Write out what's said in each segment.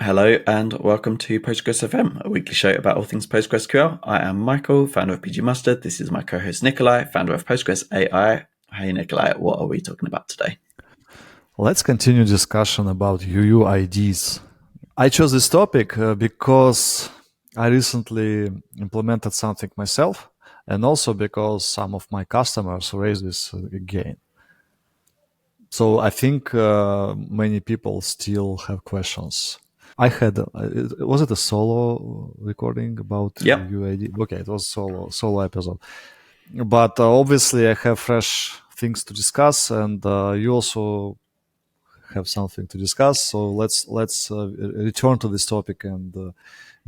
Hello and welcome to Postgres FM, a weekly show about all things PostgreSQL. I am Michael, founder of PG Mustard. This is my co-host Nikolai, founder of Postgres AI. Hey Nikolai, what are we talking about today? Let's continue discussion about UUIDs. I chose this topic because I recently implemented something myself, and also because some of my customers raised this again. So I think many people still have questions. I had was it a solo recording about UUID? Okay, it was solo episode. But obviously I have fresh things to discuss, and you also have something to discuss. So let's return to this topic and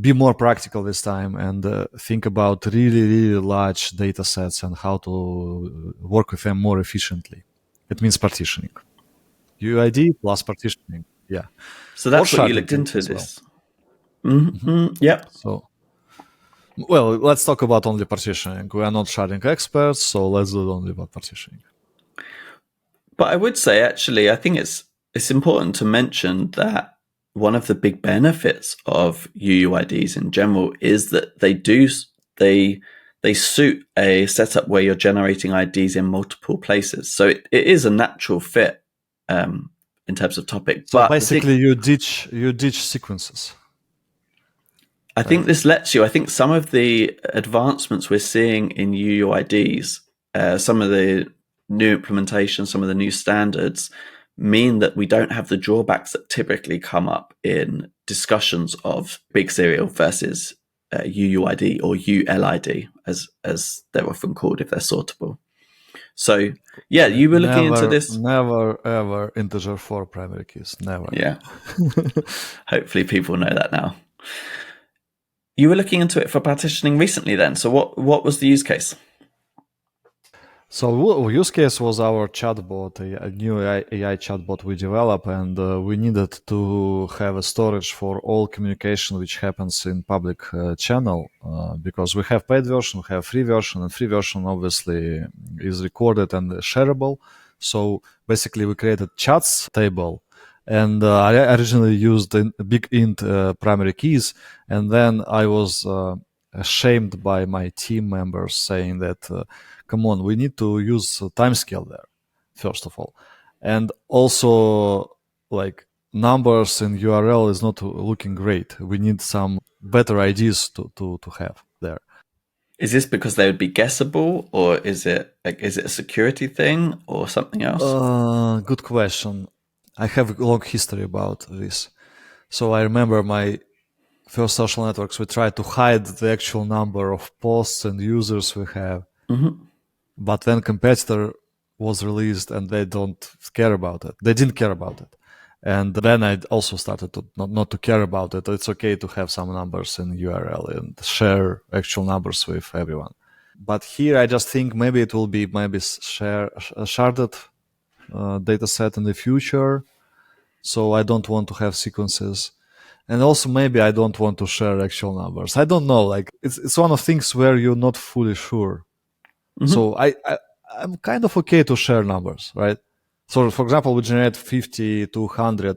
be more practical this time and think about really large data sets and how to work with them more efficiently. It means partitioning. UID plus partitioning. Yeah. So that's what you looked into this. Well. Mm-hmm. Yeah. So, well, let's talk about only partitioning. We are not sharding experts, so let's do only about partitioning. But I would say, actually, I think it's important to mention that one of the big benefits of UUIDs in general is that they suit a setup where you're generating IDs in multiple places. So it is a natural fit in terms of topic. So but basically, you ditch sequences. I think this lets you. I think some of the advancements we're seeing in UUIDs, some of the new implementations, some of the new standards mean that we don't have the drawbacks that typically come up in discussions of big serial versus UUID or ULID, as they're often called if they're sortable. So, yeah, you were looking into this. Never, ever integer for primary keys. Never. Yeah. Hopefully people know that now. You were looking into it for partitioning recently then. So what was the use case? So use case was our chatbot, a new AI chatbot we developed, and we needed to have a storage for all communication which happens in public channel because we have paid version, we have free version, and free version obviously is recorded and shareable. So basically we created chats table, and I originally used a big int primary keys, and then I was ashamed by my team members saying that come on, we need to use timescale there, first of all. And also, like, numbers in URL is not looking great. We need some better ideas to have there. Is this because they would be guessable, or is it a security thing or something else? Good question. I have a long history about this. So I remember my first social networks, we tried to hide the actual number of posts and users we have. Mm-hmm. But then competitor was released and they don't care about it. They didn't care about it. And then I also started to not to care about it. It's okay to have some numbers in URL and share actual numbers with everyone. But here I just think maybe it will be sharded data set in the future. So I don't want to have sequences. And also maybe I don't want to share actual numbers. I don't know. Like it's one of things where you're not fully sure. Mm-hmm. So I'm kind of okay to share numbers, right? So for example, we generate 50 to 100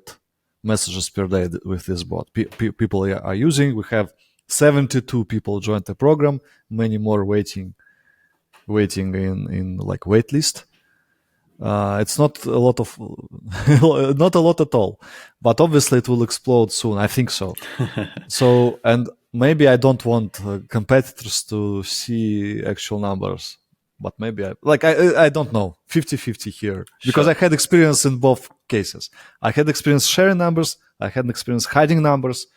messages per day with this bot. People are using. We have 72 people joined the program. Many more waiting in like wait list. It's not a lot of, not a lot at all, but obviously it will explode soon. I think so. So, and maybe I don't want competitors to see actual numbers, but maybe I don't know, 50-50 here, because I had experience in both cases. I had experience sharing numbers. I had experience hiding numbers,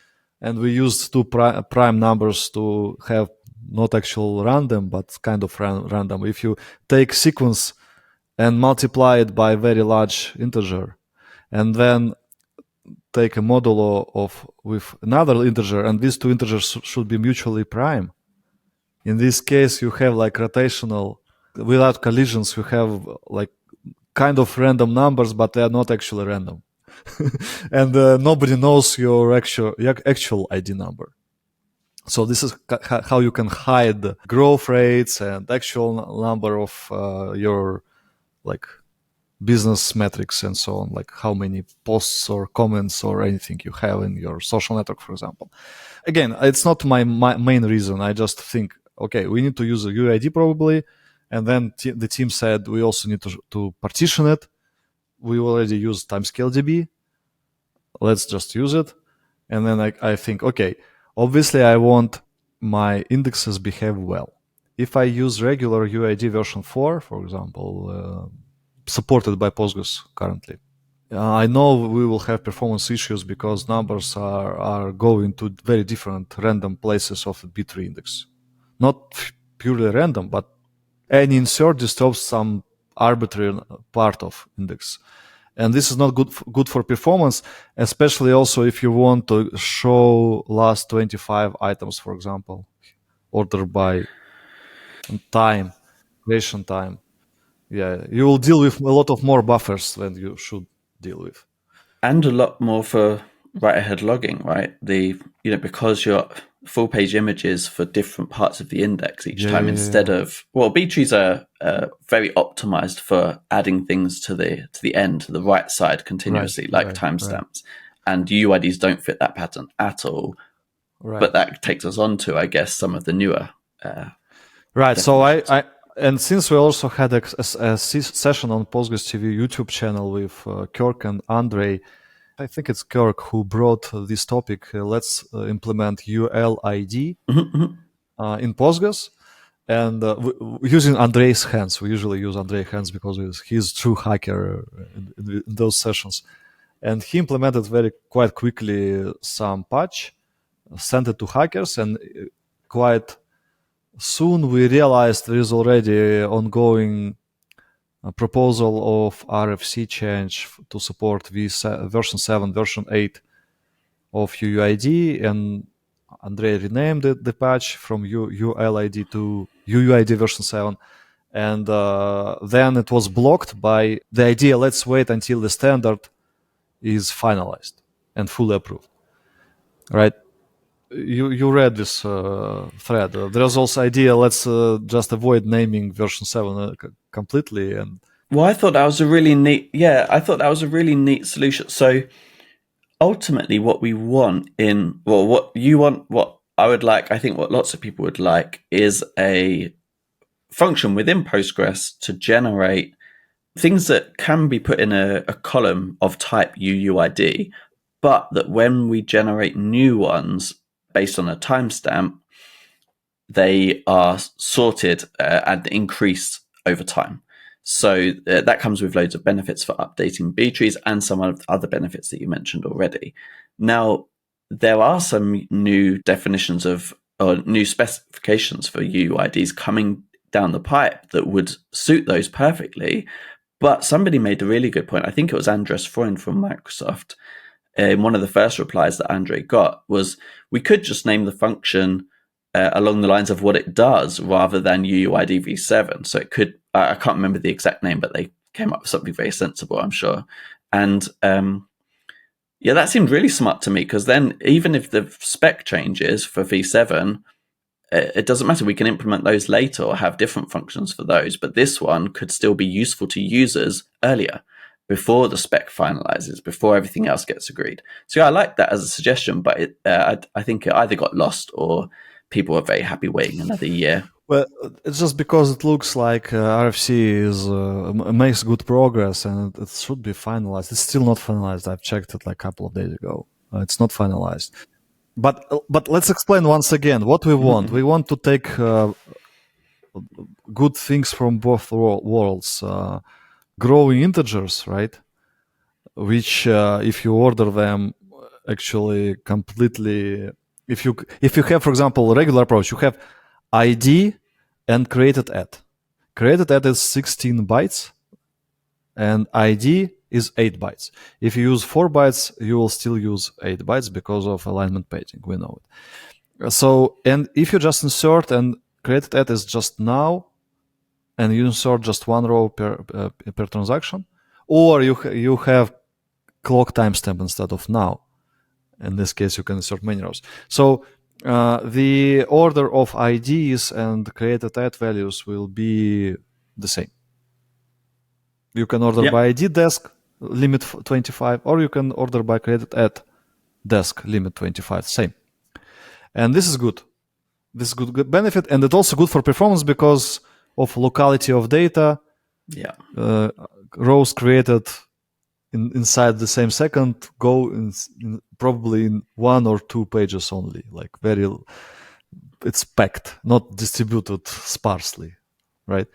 and we used two prime numbers to have not actual random, but kind of random. If you take sequence and multiply it by a very large integer, and then take a modulo with another integer, and these two integers should be mutually prime. In this case, you have like rotational, without collisions, you have like kind of random numbers, but they are not actually random. And nobody knows your actual ID number. So this is how you can hide growth rates and actual number of your like business metrics and so on, like how many posts or comments or anything you have in your social network, for example. Again, it's not my main reason. I just think, okay, we need to use a UID probably. And then the team said we also need to partition it. We already use timescale DB. Let's just use it. And then I think, okay, obviously I want my indexes behave well. If I use regular UID version 4, for example, supported by Postgres currently, I know we will have performance issues because numbers are going to very different random places of the B3 index. Not purely random, but any insert disturbs some arbitrary part of index. And this is not good for performance, especially also if you want to show last 25 items, for example, ordered by time, creation time. Yeah, you will deal with a lot of more buffers than you should deal with. And a lot more for write-ahead logging, right? Because your full page images for different parts of the index each time instead of B-trees are very optimized for adding things to the end, to the right side continuously, like timestamps. And UIDs don't fit that pattern at all. Right. But that takes us on to, I guess, some of the newer. Right. So and since we also had a session on Postgres TV YouTube channel with Kirk and Andrei, I think it's Kirk who brought this topic. Let's implement ULID in Postgres, and using Andrei's hands. We usually use Andrei's hands because he's a true hacker in those sessions. And he implemented quite quickly some patch, sent it to hackers, and quite soon we realized there is already ongoing proposal of RFC change to support version 7, version 8 of UUID, and Andrei renamed the patch from ULID to UUID version 7. And then it was blocked by the idea, let's wait until the standard is finalized and fully approved. Right? You read this thread. There's also idea, let's just avoid naming version 7 completely. And I thought that was a really neat. Yeah, I thought that was a really neat solution. So ultimately, what we want what you want, what I would like, I think what lots of people would like is a function within Postgres to generate things that can be put in a column of type UUID, but that when we generate new ones based on a timestamp, they are sorted and increased over time. So that comes with loads of benefits for updating B-trees and some of the other benefits that you mentioned already. Now, there are some new definitions or new specifications for UUIDs coming down the pipe that would suit those perfectly. But somebody made a really good point. I think it was Andres Freund from Microsoft. One of the first replies that Andrei got was, we could just name the function along the lines of what it does rather than UUID v7. So it could, I can't remember the exact name, but they came up with something very sensible, I'm sure. And that seemed really smart to me, because then even if the spec changes for v7, it doesn't matter. We can implement those later or have different functions for those. But this one could still be useful to users earlier, before the spec finalizes, before everything else gets agreed. So I like that as a suggestion, but I think it either got lost or people are very happy waiting another year. Well, it's just because it looks like RFC makes good progress and it should be finalized. It's still not finalized. I've checked it like a couple of days ago. It's not finalized. But let's explain once again what we want. We want to take good things from both worlds. Growing integers, right? Which, if you order them, actually completely. If you have, for example, a regular approach, you have ID and created at. Created at is 16 bytes, and ID is 8 bytes. If you use 4 bytes, you will still use 8 bytes because of alignment paging. We know it. So, and if you just insert and created at is just now, and you insert just one row per transaction, or you have clock timestamp instead of now. In this case, you can insert many rows. So the order of IDs and created at values will be the same. You can order Yep. by ID desk, limit 25, or you can order by created at desk, limit 25, same. And this is good. This is good benefit, and it's also good for performance because of locality of data. Yeah. Rows created inside the same second go probably in 1 or 2 pages only, like it's packed, not distributed sparsely, right?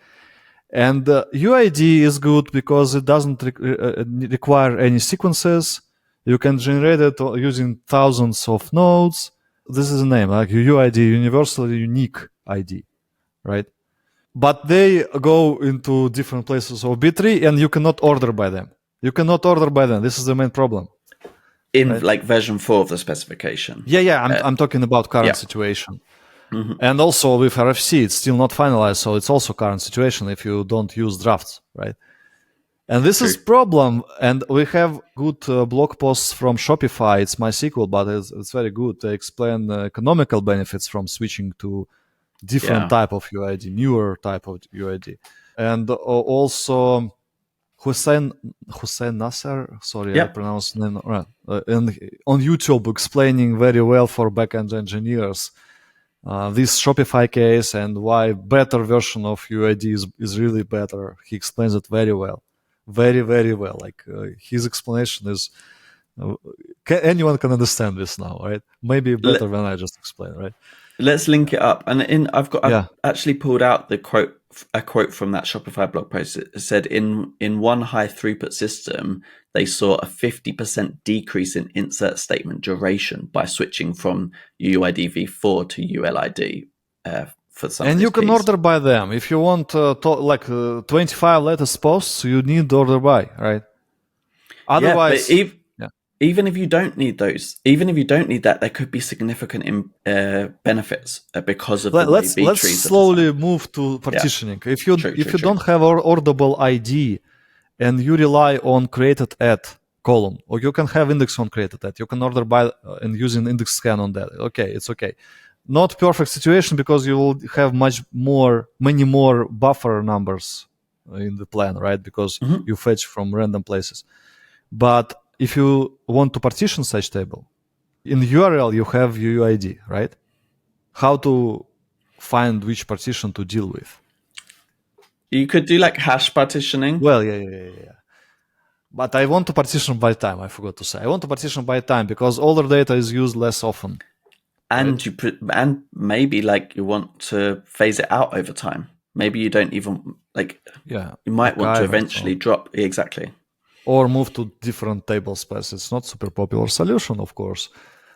And UID is good because it doesn't require any sequences. You can generate it using thousands of nodes. This is a name, like UID, universally unique ID, right? But they go into different places of B-tree, and you cannot order by them. This is the main problem. In Right. like version 4 of the specification. Yeah. I'm talking about current yeah. situation. Mhm. And also with RFC, it's still not finalized, so it's also current situation if you don't use drafts, right? And this is problem. And we have good blog posts from Shopify. It's MySQL, but it's very good. They explain economical benefits from switching to different type of UID, newer type of UID. And also Hussein Nasser, sorry, I pronounced name right. And on YouTube explaining very well for backend engineers this Shopify case and why better version of UID is really better. He explains it very well, very, very well. Like his explanation is, anyone can understand this now, right? Maybe better than I just explained, right? Let's link it up. And I've actually pulled out a quote from that Shopify blog post. It said in one high throughput system, they saw a 50% decrease in insert statement duration by switching from UUID v4 to ULID for some. And you can order by them if you want 25 latest posts. You need order by, right? Otherwise, even if you don't need those, even if you don't need that, there could be significant benefits because of the way B-trees. Let's slowly move to partitioning. If you don't have orderable ID and you rely on created at column, or you can have index on created at, you can order by and using index scan on that. Okay, it's okay. Not perfect situation because you will have many more buffer numbers in the plan, right? Because you fetch from random places. But if you want to partition such table, in URL you have UUID, right? How to find which partition to deal with? You could do like hash partitioning. Well, yeah. But I want to partition by time. I forgot to say. I want to partition by time because older data is used less often. And right? and maybe like you want to phase it out over time. Maybe you don't even you might want to eventually drop exactly. Or move to different table space. It's not super popular solution, of course.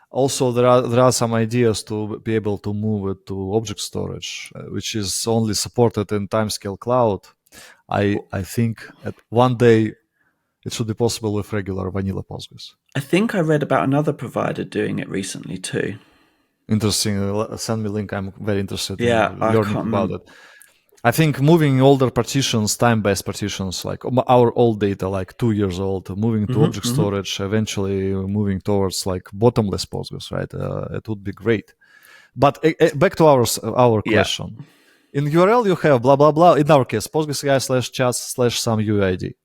Also, there are some ideas to be able to move it to object storage, which is only supported in Timescale Cloud. I think at one day it should be possible with regular vanilla Postgres. I think I read about another provider doing it recently too. Interesting. Send me a link. I'm very interested in I learning about it. I think moving older partitions, time-based partitions, like our old data, like 2 years old, moving to object storage, eventually moving towards like bottomless Postgres, right? It would be great. But back to our question. In URL, you have blah, blah, blah. In our case, PostgreSCI/chats/some UID.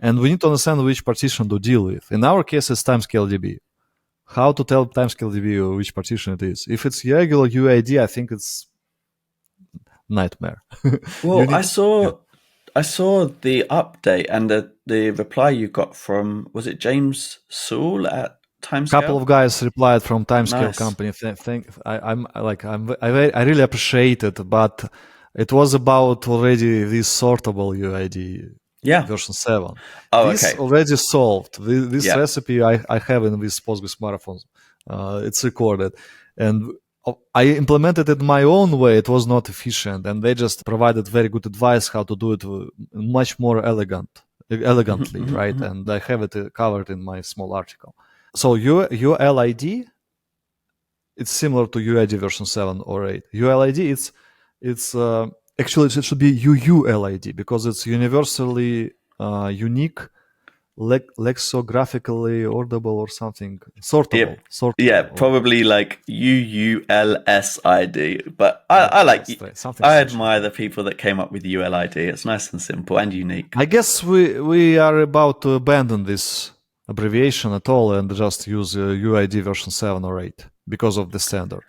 And we need to understand which partition to deal with. In our case, it's timescale.db. How to tell timescale.db which partition it is? If it's regular UID, I think it's nightmare. Well, I saw the update and the reply you got from, was it James Sewell at Timescale? A couple of guys replied from Timescale company. I really appreciate it, but it was about already this sortable UID version 7. This already solved. This recipe I have in this Postgres Marathon. It's recorded. And I implemented it my own way. It was not efficient, and they just provided very good advice how to do it much more elegantly, right? And I have it covered in my small article. So ULID, it's similar to UID version 7 or 8. ULID, it's actually it should be UULID because it's universally unique lexicographically audible or something. Sortable. Yeah, probably like UULSID. But something I such. admire the people that came up with ULID. It's nice and simple and unique. I guess we are about to abandon this abbreviation at all and just use UID version 7 or 8 because of the standard.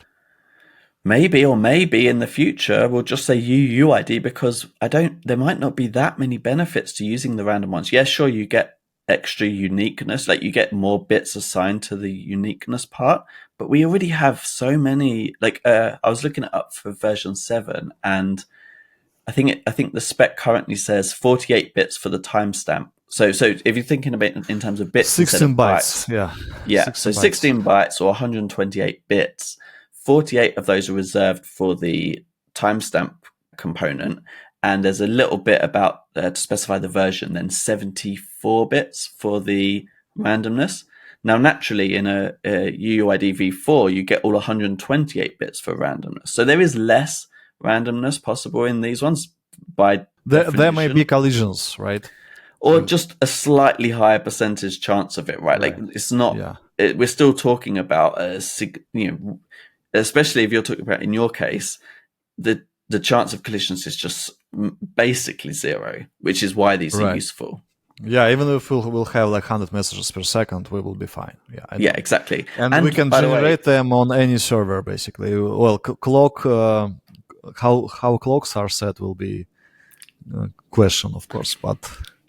Maybe in the future we'll just say UUID because there might not be that many benefits to using the random ones. Yes, sure, you get extra uniqueness, like you get more bits assigned to the uniqueness part, but we already have so many. Like I was looking it up for version 7, and I think the spec currently says 48 bits for the timestamp. So if you're thinking about it in terms of bits, 16 bytes, yeah. So 16 bytes or 128 bits. 48 of those are reserved for the timestamp component, and there's a little bit about to specify the version, then 74 bits for the randomness. Now, naturally, in a UUID v4, you get all 128 bits for randomness. So there is less randomness possible in these ones by there may be collisions, right? Or just a slightly higher percentage chance of it, right? Like it's not. Yeah. We're still talking about especially if you're talking about in your case, the chance of collisions is just basically zero, which is why these are useful. Yeah, even if we'll have like 100 messages per second, we will be fine. Yeah, exactly. And we can generate them on any server, basically. Well, clock, how clocks are set will be a question, of course, but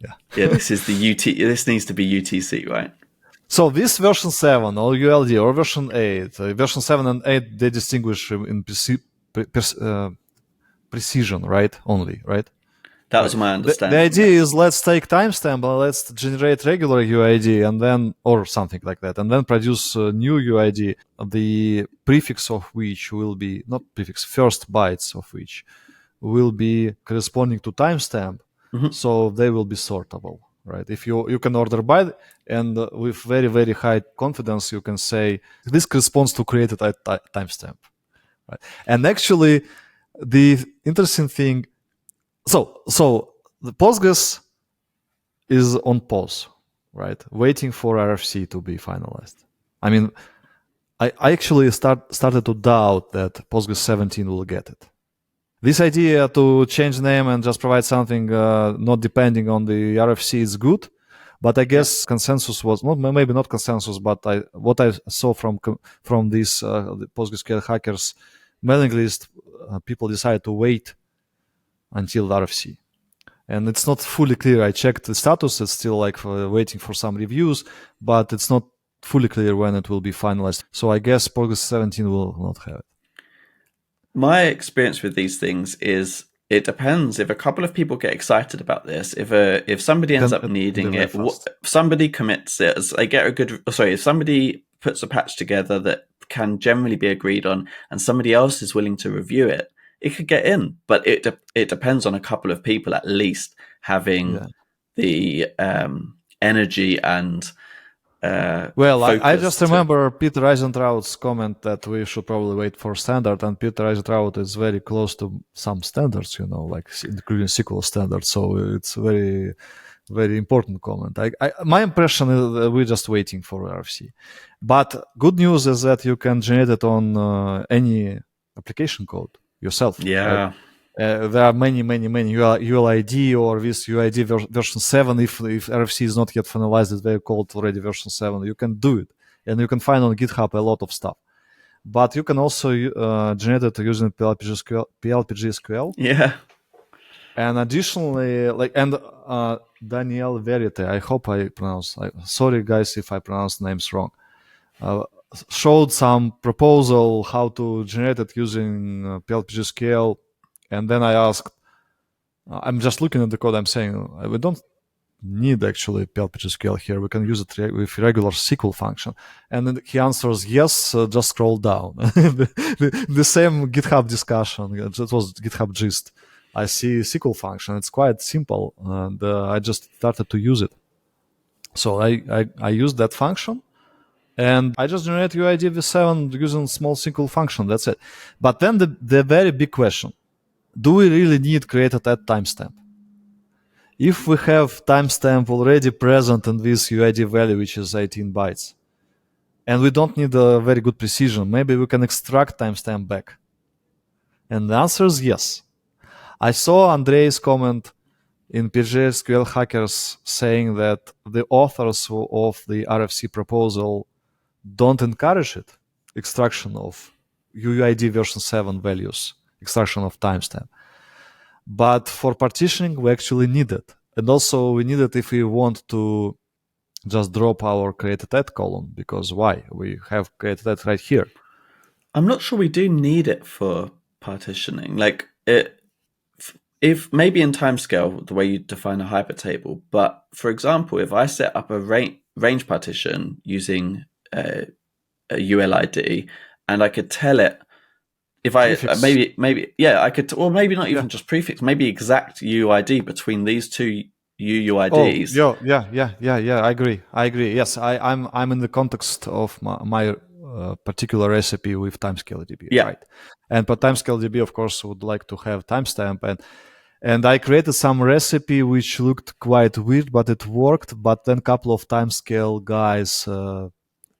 yeah. Yeah, this is the this needs to be UTC, right? So this version 7 or ULD or version 8, version 7 and 8, they distinguish in precision, right? Only, right? That was my understanding. The idea is let's take timestamp and let's generate regular UID and then, or something like that, and then produce a new UID, the prefix of which will be, not prefix, first bytes of which will be corresponding to timestamp, so they will be sortable. Right. If you can order by and with very, very high confidence, you can say this corresponds to created at timestamp. Right. And actually, the interesting thing, so the Postgres is on pause, right? Waiting for RFC to be finalized. I mean, I actually started to doubt that Postgres 17 will get it. This idea to change name and just provide something not depending on the RFC is good, but I guess consensus was maybe not consensus, but what I saw from this PostgreSQL hackers mailing list, people decided to wait until the RFC, and it's not fully clear. I checked the status; it's still like waiting for some reviews, but it's not fully clear when it will be finalized. So I guess Postgres 17 will not have it. My experience with these things is it depends. If a couple of people get excited about this, if somebody ends up needing it, somebody commits it, if somebody puts a patch together that can generally be agreed on and somebody else is willing to review it, it could get in. But it depends on a couple of people at least having the energy and I just remember Peter Eisentraut's comment that we should probably wait for standard, and Peter Eisentraut is very close to some standards, like including SQL standards. So it's a very, very important comment. My impression is that we're just waiting for RFC. But good news is that you can generate it on any application code yourself. Yeah. Right? There are many ULID or this UID version 7. If RFC is not yet finalized, it's very called already version 7. You can do it, and you can find on GitHub a lot of stuff. But you can also generate it using PLPG-SQL. Yeah. And additionally, Daniel Verite, I hope I pronounce. Sorry, guys, if I pronounce names wrong. Showed some proposal how to generate it using PLPG-SQL. And then I asked, I'm just looking at the code, I'm saying, we don't need actually PLPG-SQL here. We can use it with regular SQL function. And then he answers, yes, just scroll down. the same GitHub discussion, it was GitHub gist. I see SQL function. It's quite simple. And I just started to use it. So I used that function. And I just generate UID v7 using small SQL function. That's it. But then the very big question, do we really need created at timestamp? if we have timestamp already present in this UID value, which is 18 bytes, and we don't need a very good precision, maybe we can extract timestamp back. And the answer is yes. I saw Andrei's comment in PGSQL Hackers saying that the authors of the RFC proposal don't encourage it, extraction of UUID version 7 values, extraction of timestamp. But for partitioning, we actually need it. And also we need it if we want to just drop our created at column, because why? We have created at right here. I'm not sure we do need it for partitioning. Like if maybe in timescale, the way you define a hypertable, but for example, if I set up a range partition using a ULID, and I could tell it if I I could, or maybe not even just prefix, maybe exact UID between these two UUIDs. Oh, yeah. I agree. Yes, I'm in the context of my particular recipe with timescale.db, right? And but timescale.db, of course, would like to have timestamp, and I created some recipe which looked quite weird, but it worked. But then a couple of timescale guys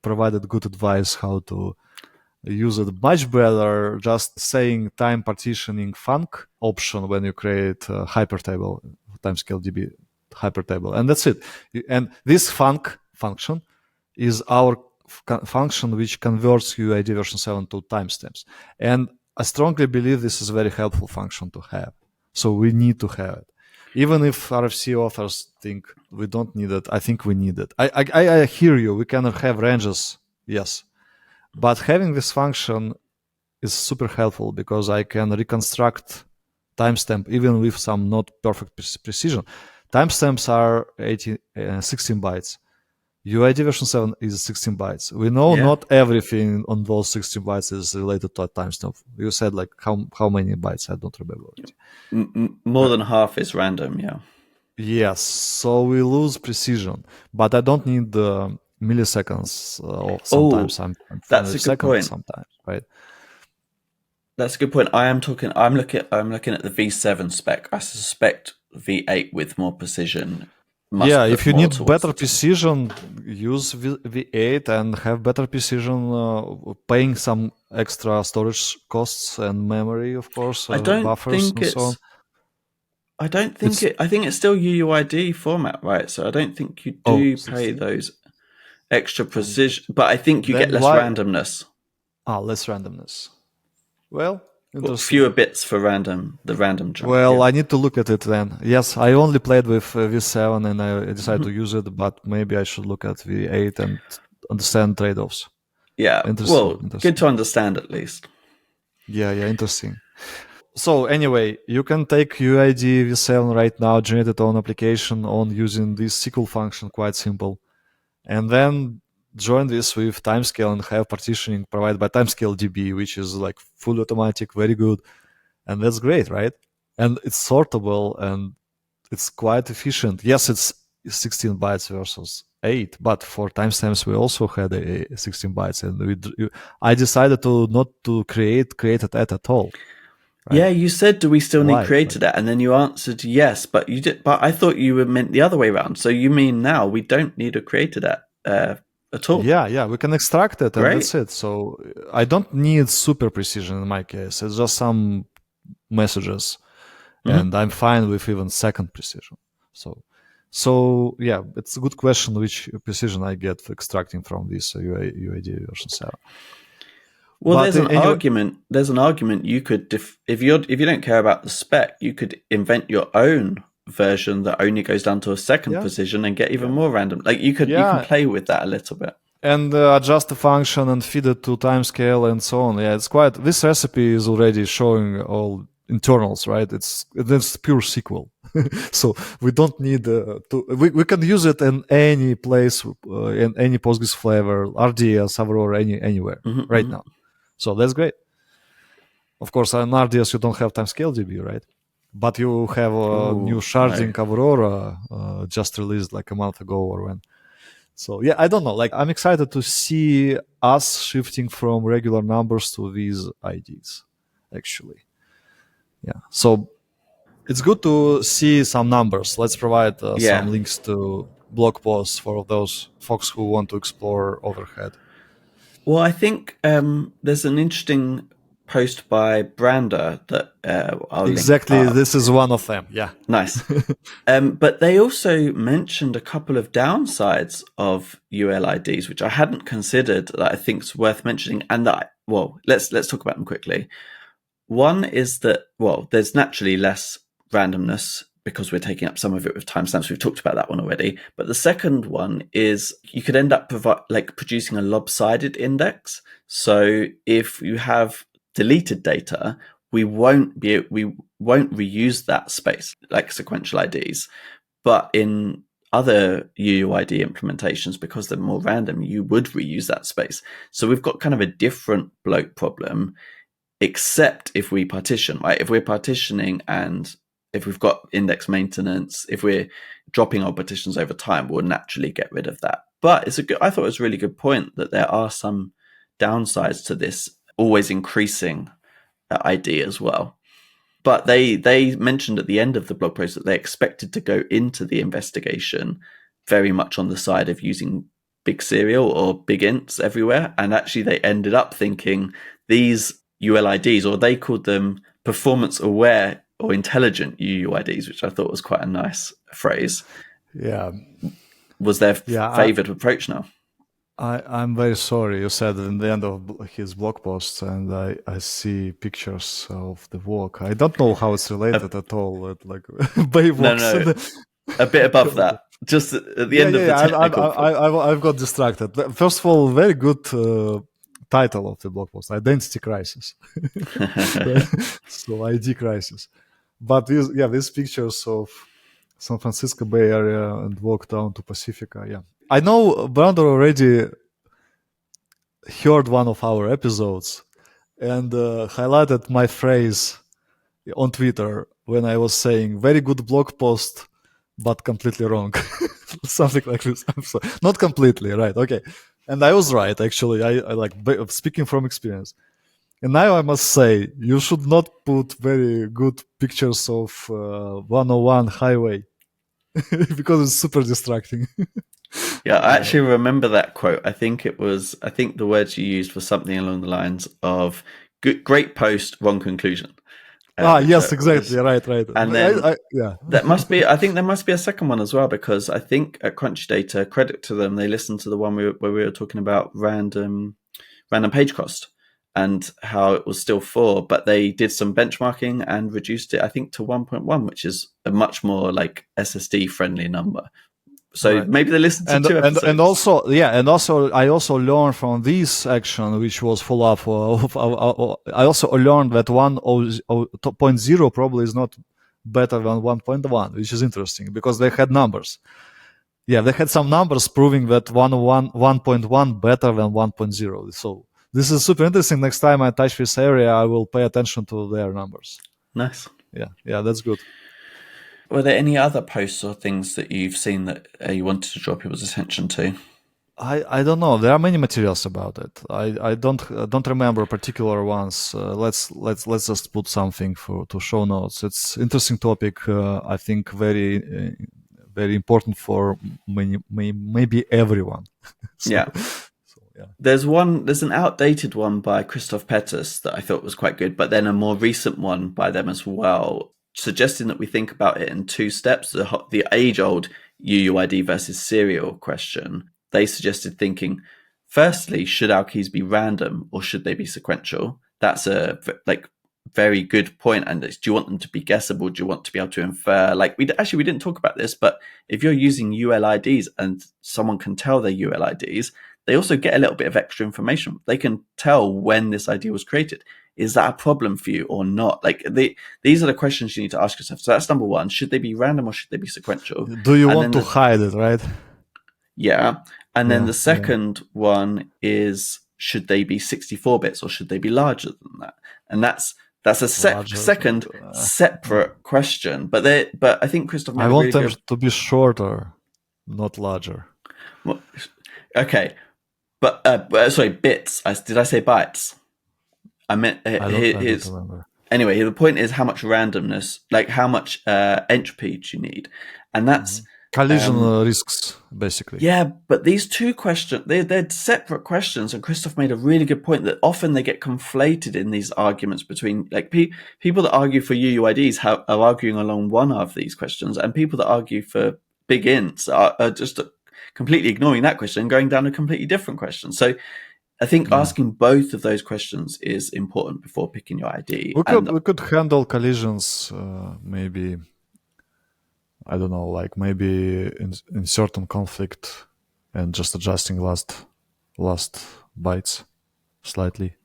provided good advice how to use it much better, just saying time partitioning func option when you create a hypertable, timescale.db hypertable, and that's it. And this func function is our function which converts UID version 7 to timestamps. And I strongly believe this is a very helpful function to have. So we need to have it. Even if RFC authors think we don't need it, I think we need it. I hear you. We cannot have ranges, yes. But having this function is super helpful because I can reconstruct timestamp even with some not perfect precision. Timestamps are 16 bytes. UID version 7 is 16 bytes. We know not everything on those 16 bytes is related to a timestamp. You said like how many bytes? I don't remember. More than half is random, yeah. Yes, so we lose precision, but I don't need the milliseconds. Sometimes that's a good point. Sometimes, right? That's a good point. I'm looking at the V7 spec. I suspect V8 with more precision. If you need better precision, use V8 and have better precision, paying some extra storage costs and memory, of course, buffers and so on. I don't think I think it's still UUID format, right? So I don't think you do pay those extra precision, but I think you get less randomness. Less randomness. Well, fewer bits for the random chunk. Well, I need to look at it then. Yes, I only played with V7 and I decided to use it, but maybe I should look at V8 and understand trade-offs. Yeah, interesting. Good to understand at least. Yeah, interesting. So anyway, you can take UID V7 right now, generate its own application on using this SQL function, quite simple. And then join this with timescale and have partitioning provided by timescale.db, which is like full automatic, very good. And that's great, right? And it's sortable and it's quite efficient. Yes, it's 16 bytes versus 8, but for timestamps we also had a 16 bytes, and I decided not to create at all. Right? Yeah, you said, do we still need created at? And then you answered yes, but you did. But I thought you meant the other way around. So you mean now we don't need a created at all? Yeah, we can extract it, and that's it. So I don't need super precision in my case. It's just some messages, and I'm fine with even second precision. So yeah, it's a good question which precision I get for extracting from this UID version 7. Well, there's an argument you could, if you don't care about the spec, you could invent your own version that only goes down to a second precision and get even more random. Like you can play with that a little bit and adjust the function and feed it to timescale and so on. Yeah, it's quite. This recipe is already showing all internals, right? It's pure SQL, so we don't need to. We can use it in any place, in any Postgres flavor, RDS, Aurora, anywhere now. So that's great. Of course, on RDS you don't have timescale.db, right? But you have a new sharding Aurora just released like a month ago or when. So yeah, I don't know. Like I'm excited to see us shifting from regular numbers to these IDs, actually. Yeah. So It's good to see some numbers. Let's provide Yeah. some links to blog posts for those folks who want to explore overhead. Well, I think there's an interesting post by Brander that I'll Exactly, link up. this is one of them. Yeah. Nice. But they also mentioned a couple of downsides of ULIDs, which I hadn't considered, that I think is worth mentioning. And that, well, let's talk about them quickly. One is that, well, there's naturally less randomness because we're taking up some of it with timestamps. We've talked about that one already. But the second one is you could end up producing a lopsided index. So if you have deleted data, we won't reuse that space like sequential IDs. But in other UUID implementations, because they're more random, you would reuse that space. So we've got kind of a different bloat problem, except if we partition, right? If we're partitioning and if we've got index maintenance, if we're dropping our partitions over time, we'll naturally get rid of that. But I thought it was a really good point that there are some downsides to this always increasing ID as well. But they mentioned at the end of the blog post that they expected to go into the investigation very much on the side of using big serial or big ints everywhere. And actually they ended up thinking these ULIDs, or they called them performance aware or intelligent UUIDs, which I thought was quite a nice phrase. Yeah. Was their favored approach now. I'm very sorry. You said in the end of his blog posts, and I see pictures of the walk. I don't know how it's related at all. Like Baywalks. No. A bit above that. Just at the end of the technical. I've got distracted. First of all, very good title of the blog post: Identity Crisis. So ID crisis. But these pictures of San Francisco Bay Area and walk down to Pacifica. Yeah. I know Brander already heard one of our episodes and highlighted my phrase on Twitter when I was saying very good blog post, but completely wrong. Something like this. I'm sorry. Not completely, right. Okay. And I was right, actually. I like speaking from experience. And now I must say, you should not put very good pictures of 101 highway because it's super distracting. Yeah, I actually remember that quote. I think the words you used were something along the lines of great post, wrong conclusion. Yes, exactly. Right. And then I think there must be a second one as well, because I think at Crunchy Data, credit to them, they listened to the one where we were talking about random page cost and how it was still 4, but they did some benchmarking and reduced it, I think, to 1.1, which is a much more like SSD friendly number. So maybe they listened to 2 episodes. And also I also learned from this action, which was full up. I also learned that 1.0 probably is not better than 1.1, which is interesting because they had numbers. Yeah, they had some numbers proving that 1.1 better than 1.0. So this is super interesting. Next time I touch this area, I will pay attention to their numbers. Nice. Yeah, that's good. Were there any other posts or things that you've seen that you wanted to draw people's attention to? I don't know. There are many materials about it. I don't remember particular ones. Let's just put something to show notes. It's interesting topic. I think very very important for maybe everyone. Yeah. There's an outdated one by Christoph Pettus that I thought was quite good, but then a more recent one by them as well, suggesting that we think about it in 2 steps. The age-old UUID versus serial question. They suggested thinking, firstly, should our keys be random or should they be sequential? That's a very good point. And do you want them to be guessable? Do you want to be able to infer? We didn't talk about this, but if you're using ULIDs and someone can tell they're ULIDs, they also get a little bit of extra information. They can tell when this ID was created. Is that a problem for you or not? These are the questions you need to ask yourself. So that's number 1. Should they be random or should they be sequential? Do you want to hide it, right? Yeah. And then the second one is, should they be 64 bits or should they be larger than that? And that's a second separate question. But I think Christoph, I want them to be shorter, not larger. Well, okay. But sorry, bits. Did I say bytes? I meant I don't remember. anyway, the point is how much randomness, like how much entropy do you need, and that's Collision risks, basically. yeah. But these two questions, they're separate questions, and Christoph made a really good point that often they get conflated in these arguments between like people that argue for UUIDs are arguing along one of these questions, and people that argue for big ints are just completely ignoring that question and going down a completely different question. So I think asking both of those questions is important before picking your ID. We could handle collisions, maybe, I don't know, like maybe in certain conflict and just adjusting last bytes slightly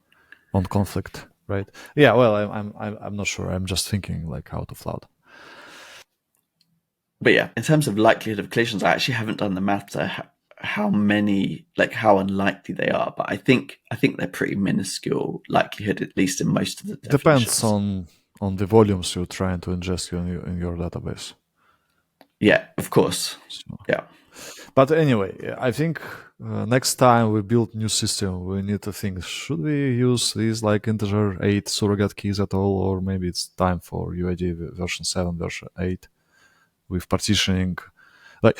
on conflict, right? Yeah, well, I'm not sure. I'm just thinking like out of loud. But yeah, in terms of likelihood of collisions, I actually haven't done the math to how many, like how unlikely they are. But I think they're pretty minuscule likelihood, at least in most of the definitions. Depends on the volumes you're trying to ingest in your database. Yeah, of course. So. Yeah. But anyway, I think next time we build new system, we need to think, should we use these like integer 8 surrogate keys at all, or maybe it's time for UID version 7, version 8 with partitioning. Like,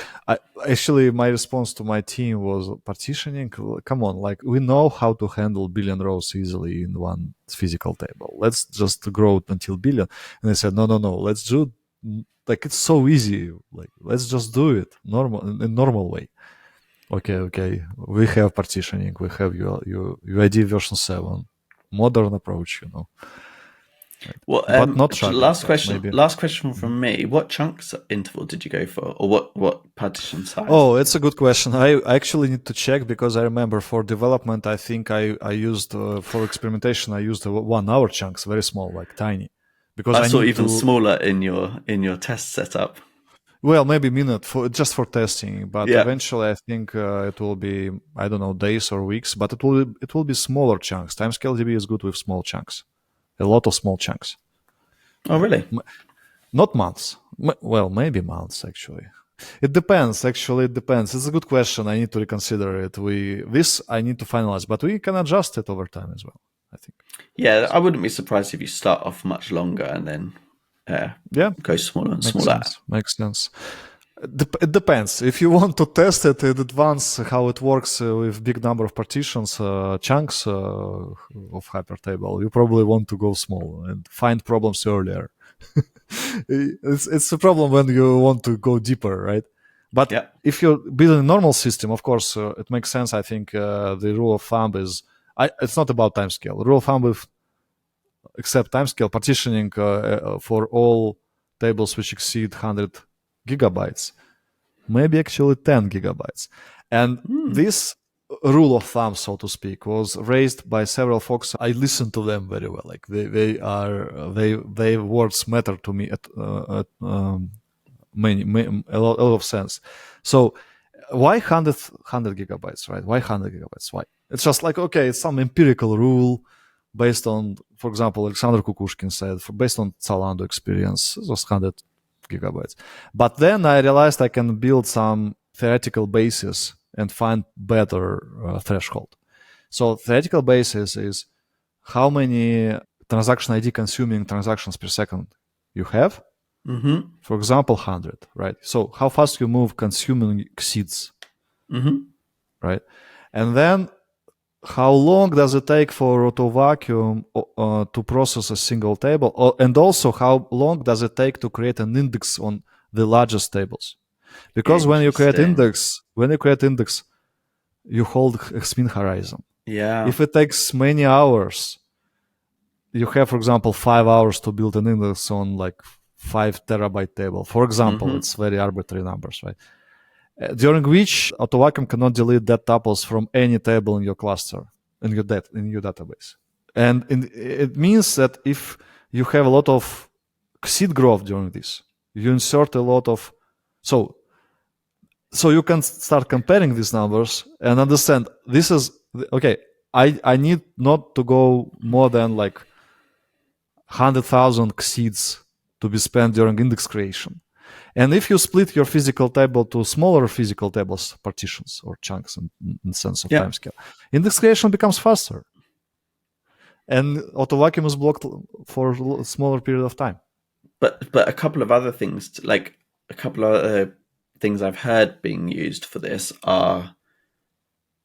actually, my response to my team was partitioning. Come on, like we know how to handle billion rows easily in one physical table. Let's just grow it until billion. And they said, no, let's do like it's so easy. Like let's just do it in normal way. Okay. We have partitioning. We have UID version 7, modern approach. Well, but not last question from me. What chunks interval did you go for, or what partition size? Oh, it's a good question. I actually need to check because I remember for development, I think I used for experimentation, I used 1 hour chunks, very small, like tiny. Because I saw even smaller in your test setup. Well, maybe minute just for testing, but eventually I think it will be, I don't know, days or weeks, but it will be smaller chunks. TimescaleDB is good with small chunks. A lot of small chunks. Oh, really? Not months. Well, maybe months, actually. It depends. Actually, it depends. It's a good question. I need to reconsider it. I need to finalize, but we can adjust it over time as well, I think. Yeah, I wouldn't be surprised if you start off much longer and then go smaller and smaller. Makes sense. It depends. If you want to test it in advance, how it works with big number of partitions, chunks of hypertable, you probably want to go small and find problems earlier. It's a problem when you want to go deeper, right? But if you're building a normal system, of course, it makes sense. I think the rule of thumb is, it's not about timescale. The rule of thumb with except timescale partitioning for all tables which exceed 100 gigabytes, maybe actually 10 gigabytes. And this rule of thumb, so to speak, was raised by several folks. I listened to them very well. Like they words matter to me at a lot of sense. So why 100 gigabytes, right? Why 100 gigabytes? Why? It's just like, okay, it's some empirical rule based on, for example, Alexander Kukushkin said, based on Zalando experience, it was 100 gigabytes. But then I realized I can build some theoretical basis and find better threshold. So theoretical basis is how many transaction ID consuming transactions per second you have. Mm-hmm. For example, 100, right? So how fast you move consuming seeds, right? And then how long does it take for AutoVacuum to process a single table? And also how long does it take to create an index on the largest tables? Because when you create index, you hold a spin horizon. Yeah. If it takes many hours, you have, for example, 5 hours to build an index on like 5 terabyte table. For example, it's very arbitrary numbers, right? During which AutoVacuum cannot delete dead tuples from any table in your cluster, in your database. And it means that if you have a lot of seed growth during this, you insert a lot of... So you can start comparing these numbers and understand this is... Okay, I need not to go more than like 100,000 seeds to be spent during index creation. And if you split your physical table to smaller physical tables, partitions or chunks in sense of timescale, index creation becomes faster. and auto vacuum is blocked for a smaller period of time. But a couple of other things, like a couple of other things I've heard being used for this are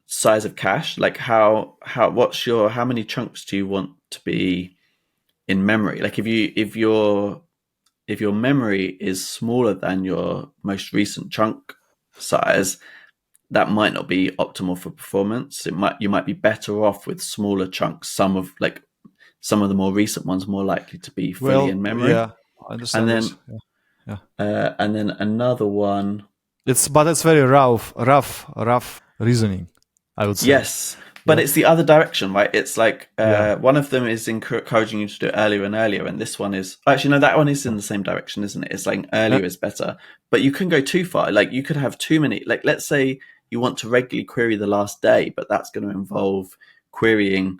size of cache. Like how many chunks do you want to be in memory? Like if your memory is smaller than your most recent chunk size, that might not be optimal for performance. You might be better off with smaller chunks. Some of the more recent ones more likely to be fully in memory. Yeah, I understand. And then, and then another one. It's very rough reasoning, I would say. Yes, but it's the other direction, right? It's like one of them is encouraging you to do it earlier and earlier, and this one is actually no, that one is in the same direction, isn't it? It's like earlier is better, but you can go too far. Like you could have too many. Like let's say you want to regularly query the last day, but that's going to involve querying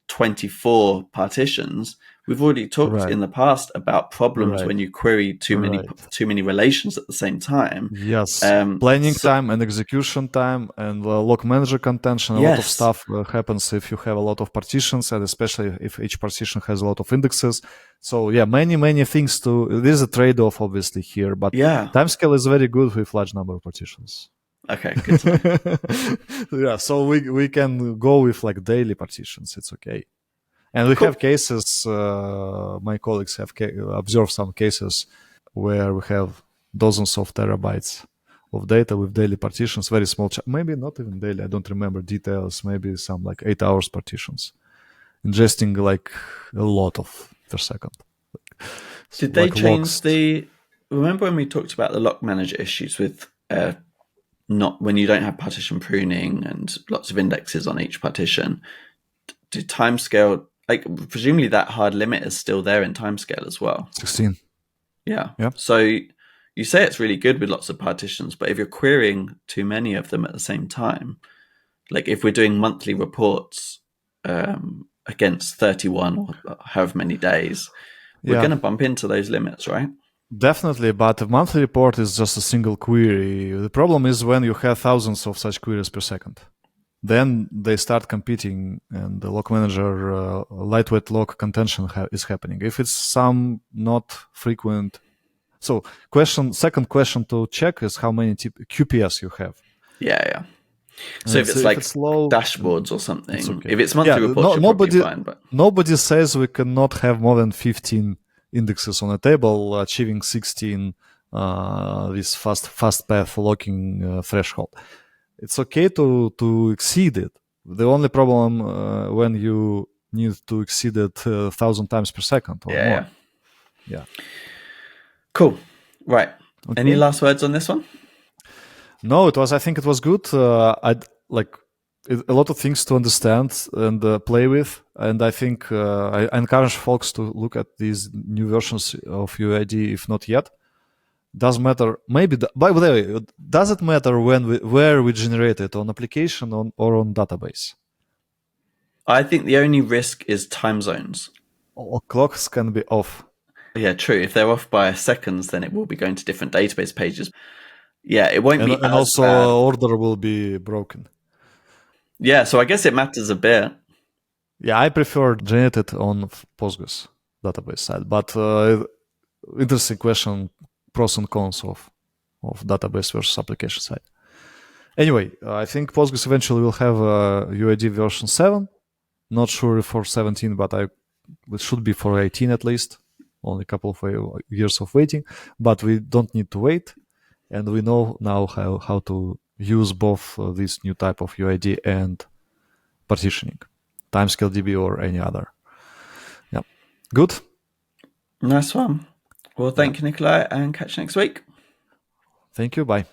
24 partitions. We've already talked in the past about problems when you query too many relations at the same time. Yes, planning time and execution time and log manager contention. A lot of stuff happens if you have a lot of partitions, and especially if each partition has a lot of indexes. So yeah, many things to. There's a trade-off obviously here, but timescale is very good with large number of partitions. Okay, good to know. Yeah, so we can go with like daily partitions. It's okay. And we have cases, my colleagues have observed some cases where we have dozens of terabytes of data with daily partitions, very small, maybe not even daily, I don't remember details, maybe some like 8 hours partitions, ingesting like a lot of per second. Did they change remember when we talked about the lock manager issues with not when you don't have partition pruning and lots of indexes on each partition, do timescale, like presumably that hard limit is still there in timescale as well. 16. Yeah. So you say it's really good with lots of partitions, but if you're querying too many of them at the same time, like if we're doing monthly reports against 31 or however many days, we're going to bump into those limits, right? Definitely, but a monthly report is just a single query. The problem is when you have thousands of such queries per second. Then they start competing, and the log manager lightweight log contention is happening. If it's some not frequent, so second question to check is how many QPS you have. Yeah. So if it's slow, dashboards or something, okay. If it's monthly reports, nobody, fine, but nobody says we cannot have more than 15 indexes on a table, achieving 16 this fast path locking threshold. It's okay to exceed it. The only problem when you need to exceed it 1,000 times per second or more. Yeah. Cool. Right. Okay. Any last words on this one? No, I think it was good. I'd like a lot of things to understand and play with. And I think I encourage folks to look at these new versions of UID, if not yet. Doesn't matter. Maybe, by the way, does it matter where we generate it, on application or on database? I think the only risk is time zones. Clocks can be off. Yeah, true. If they're off by seconds, then it will be going to different database pages. Yeah, it won't be. And also, bad. Order will be broken. Yeah, so I guess it matters a bit. Yeah, I prefer generated on Postgres database side, but interesting question. Pros and cons of database versus application side. Anyway, I think Postgres eventually will have UID version 7. Not sure for 17, but it should be for 18 at least. Only a couple of years of waiting, but we don't need to wait. And we know now how to use both this new type of UID and partitioning, timescale DB or any other. Yeah, good. Nice one. Well, thank you, Nikolai, and catch you next week. Thank you. Bye.